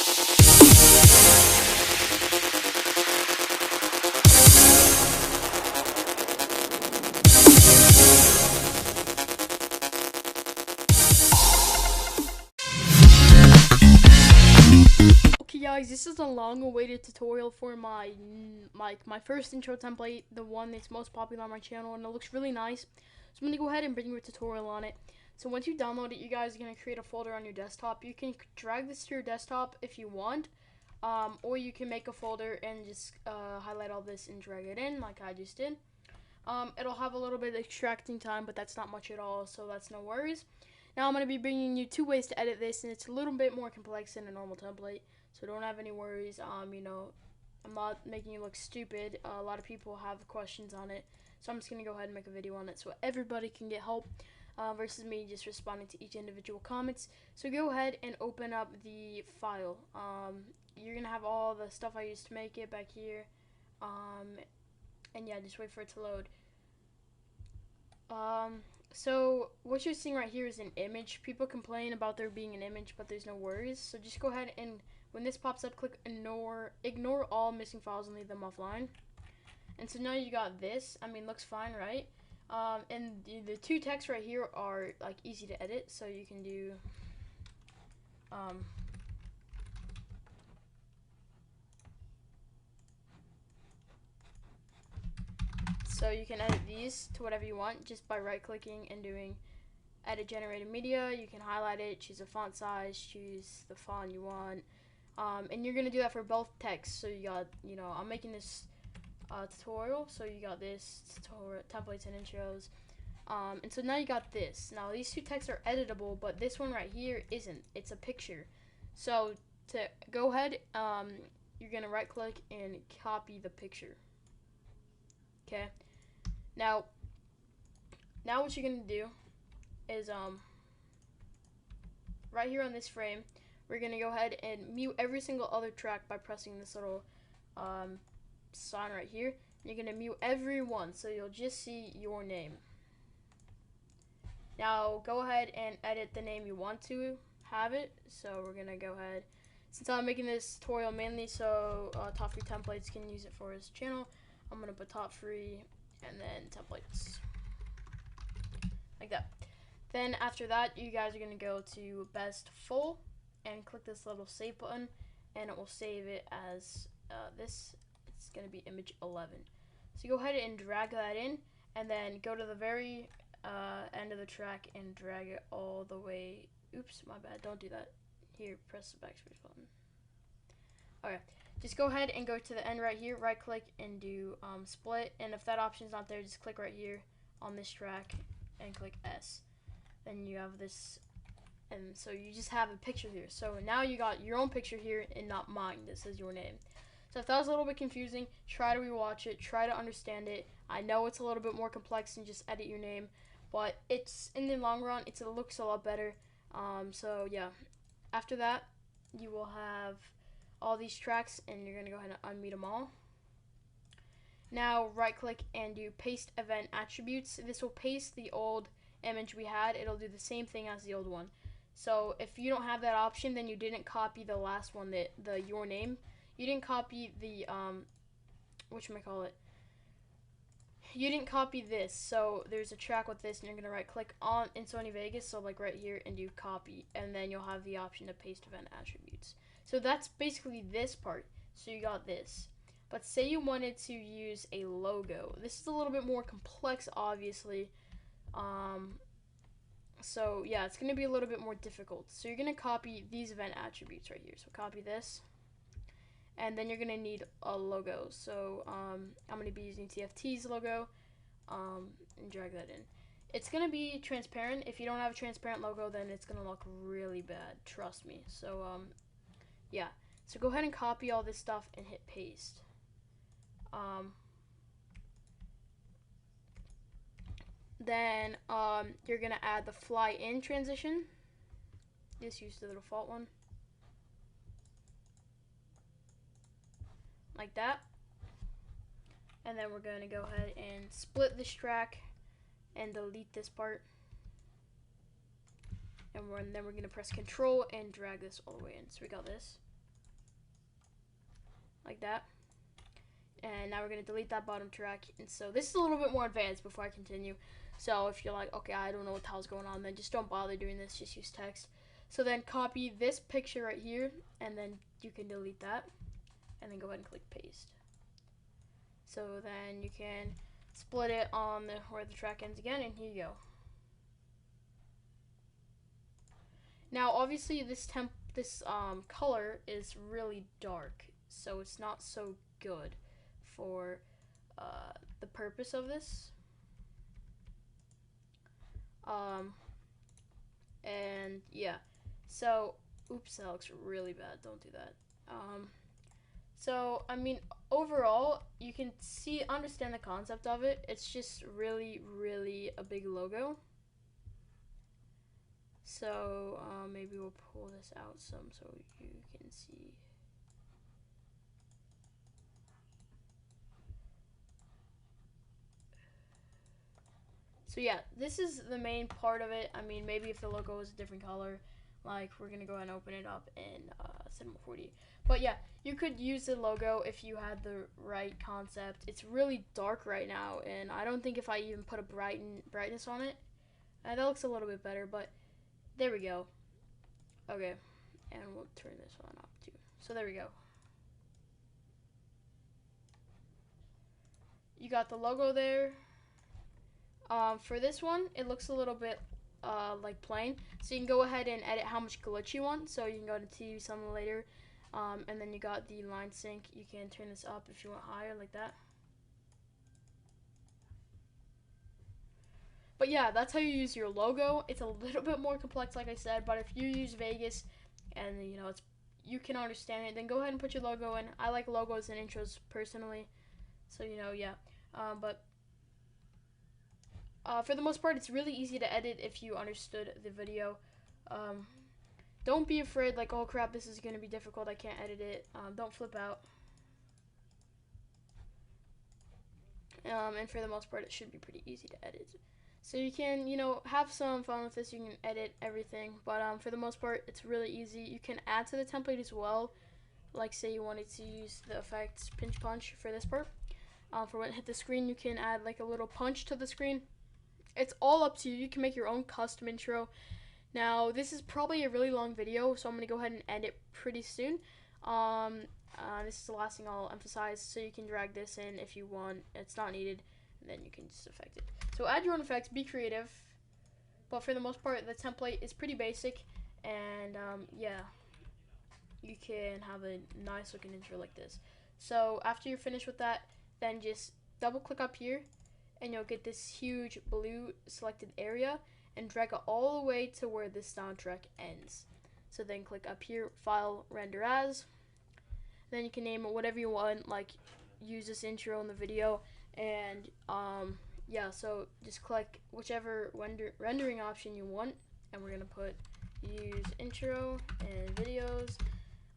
Okay guys, this is a long-awaited tutorial for my first intro template, the one that's most popular on my channel, and it looks really nice. So I'm gonna go ahead and bring you a tutorial on it. So once you download it, you guys are gonna create a folder on your desktop. You can drag this to your desktop if you want, or you can make a folder and just highlight all this and drag it in like I just did. It'll have a little bit of extracting time, but that's not much at all, so that's no worries. Now I'm going to be bringing you two ways to edit this, and it's a little bit more complex than a normal template, so don't have any worries. You know, I'm not making you look stupid. A lot of people have questions on it, so I'm just going to go ahead and make a video on it so everybody can get help, versus me just responding to each individual comments. So go ahead and open up the file. You're going to have all the stuff I used to make it back here, and yeah, just wait for it to load. So what you're seeing right here is an image. People complain about there being an image, but there's no worries. So just go ahead and when this pops up, click ignore all missing files and leave them offline. And so now you got this. I mean, looks fine, right? And the two texts right here are like easy to edit, so you can do so you can edit these to whatever you want just by right-clicking and doing edit generated media. You can highlight it, choose a font size, choose the font you want, and you're gonna do that for both texts. So you got, you know, I'm making this tutorial, so you got this tutorial, templates and intros, and so now you got this. Now these two texts are editable, but this one right here isn't. It's a picture. So to go ahead, you're gonna right-click and copy the picture. Okay. Now what you're gonna do is right here on this frame, we're gonna go ahead and mute every single other track by pressing this little sign right here. You're gonna mute everyone, so you'll just see your name. Now go ahead and edit the name you want to have it. So we're gonna go ahead, since I'm making this tutorial mainly so top 3 templates can use it for his channel, I'm gonna put top 3 and then templates like that. Then after that, you guys are gonna go to best full and click this little save button, and it will save it as this. It's gonna be image 11. So go ahead and drag that in, and then go to the very end of the track and drag it all the way. Oops, my bad. Don't do that. Here, press the backspace button. Okay. Just go ahead and go to the end right here, right click and do split, and if that option is not there, just click right here on this track and click S. Then you have this, and so you just have a picture here. So now you got your own picture here and not mine that says your name. So if that was a little bit confusing, try to rewatch it, try to understand it. I know it's a little bit more complex than just edit your name, but it's, in the long run, it looks a lot better. So yeah, after that you will have all these tracks, and you're gonna go ahead and unmute them all. Now right click and do paste event attributes. This will paste the old image we had. It'll do the same thing as the old one. So if you don't have that option, then you didn't copy the last one, the your name. You didn't copy the whatchamacallit. You didn't copy this. So there's a track with this, and you're gonna right click on in Sony Vegas, so like right here, and do copy, and then you'll have the option to paste event attributes. So that's basically this part. So you got this. But say you wanted to use a logo. This is a little bit more complex, obviously. So yeah, it's going to be a little bit more difficult. So you're going to copy these event attributes right here. So copy this. And then you're going to need a logo. So I'm going to be using TFT's logo, and drag that in. It's going to be transparent. If you don't have a transparent logo, then it's going to look really bad. Trust me. So yeah, so go ahead and copy all this stuff and hit paste. Then you're gonna add the fly in transition. Just use the default one, like that. And then we're gonna go ahead and split this track and delete this part. And then we're gonna press Control and drag this all the way in. So we got this. like that. And now we're going to delete that bottom track. And so this is a little bit more advanced before I continue. So if you're like, okay, I don't know what the hell's going on, then just don't bother doing this. Just use text. So then copy this picture right here, and then you can delete that. And then go ahead and click paste. So then you can split it on where the track ends again, and here you go. Now obviously this color is really dark, so it's not so good for the purpose of this. And yeah, so oops, that looks really bad. Don't do that. So I mean, overall, you can understand the concept of it. It's just really a big logo. So maybe we'll pull this out some so you can see. So yeah, this is the main part of it. I mean, maybe if the logo was a different color, like we're gonna go ahead and open it up in Cinema 4D. But yeah, you could use the logo if you had the right concept. It's really dark right now, and I don't think if I even put a brightness on it, that looks a little bit better. But there we go. Okay, and we'll turn this one up too. So there we go. You got the logo there. For this one, it looks a little bit like plain, so you can go ahead and edit how much glitch you want. So you can go to TV Summon later, and then you got the line sync. You can turn this up if you want higher, like that. But yeah, that's how you use your logo. It's a little bit more complex, like I said, but if you use Vegas and you know you can understand it, then go ahead and put your logo in. I like logos and intros personally, so you know, yeah. But for the most part, it's really easy to edit if you understood the video. Don't be afraid, like, oh crap, this is going to be difficult, I can't edit it. Don't flip out. And for the most part, it should be pretty easy to edit. So you can, you know, have some fun with this. You can edit everything, but for the most part, it's really easy. You can add to the template as well. Like, say you wanted to use the effects pinch punch for this part. For when it hit the screen, you can add like a little punch to the screen. It's all up to you. You can make your own custom intro. Now, this is probably a really long video, so I'm going to go ahead and end it pretty soon. This is the last thing I'll emphasize, so you can drag this in if you want. It's not needed, and then you can just affect it. So add your own effects, be creative, but for the most part, the template is pretty basic, and yeah, you can have a nice looking intro like this. So after you're finished with that, then just double click up here, and you'll get this huge blue selected area, and drag it all the way to where this soundtrack ends. So then click up here, File, Render As. Then you can name it whatever you want, like use this intro in the video, and yeah, so just click whichever rendering option you want, and we're gonna put use intro and videos.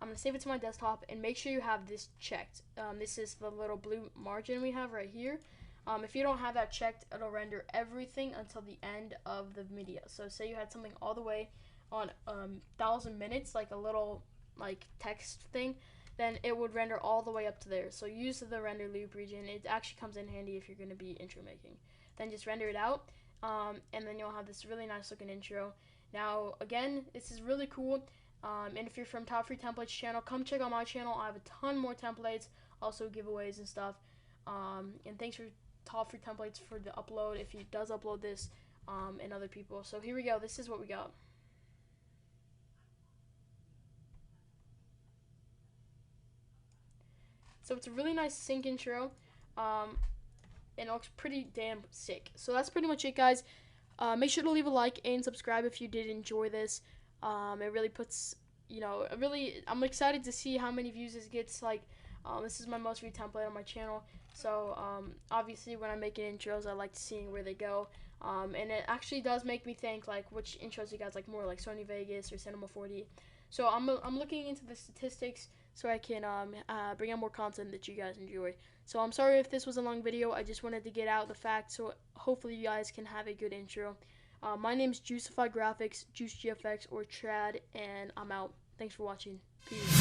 I'm gonna save it to my desktop, and make sure you have this checked. This is the little blue margin we have right here. If you don't have that checked, it'll render everything until the end of the video. So say you had something all the way on 1,000 minutes, like a little like text thing, then it would render all the way up to there. So use the render loop region. It actually comes in handy if you're going to be intro making. Then just render it out, and then you'll have this really nice looking intro. Now again, this is really cool. And if you're from Top Free Templates channel, come check out my channel. I have a ton more templates, also giveaways and stuff. And thanks for Top Free Templates for the upload, if he does upload this, and other people. So here we go. This is what we got. So it's a really nice sync intro, and it looks pretty damn sick. So that's pretty much it, guys. Make sure to leave a like and subscribe if you did enjoy this. It really puts, you know, I'm excited to see how many views this gets. Like, this is my most viewed template on my channel. So obviously when I'm making intros, I like seeing where they go. And it actually does make me think like which intros you guys like more, like Sony Vegas or Cinema 4D. So I'm looking into the statistics so I can bring out more content that you guys enjoy. So I'm sorry if this was a long video. I just wanted to get out the facts, so hopefully you guys can have a good intro. My name's Juicify Graphics, Juice GFX, or Trad, and I'm out. Thanks for watching. Peace.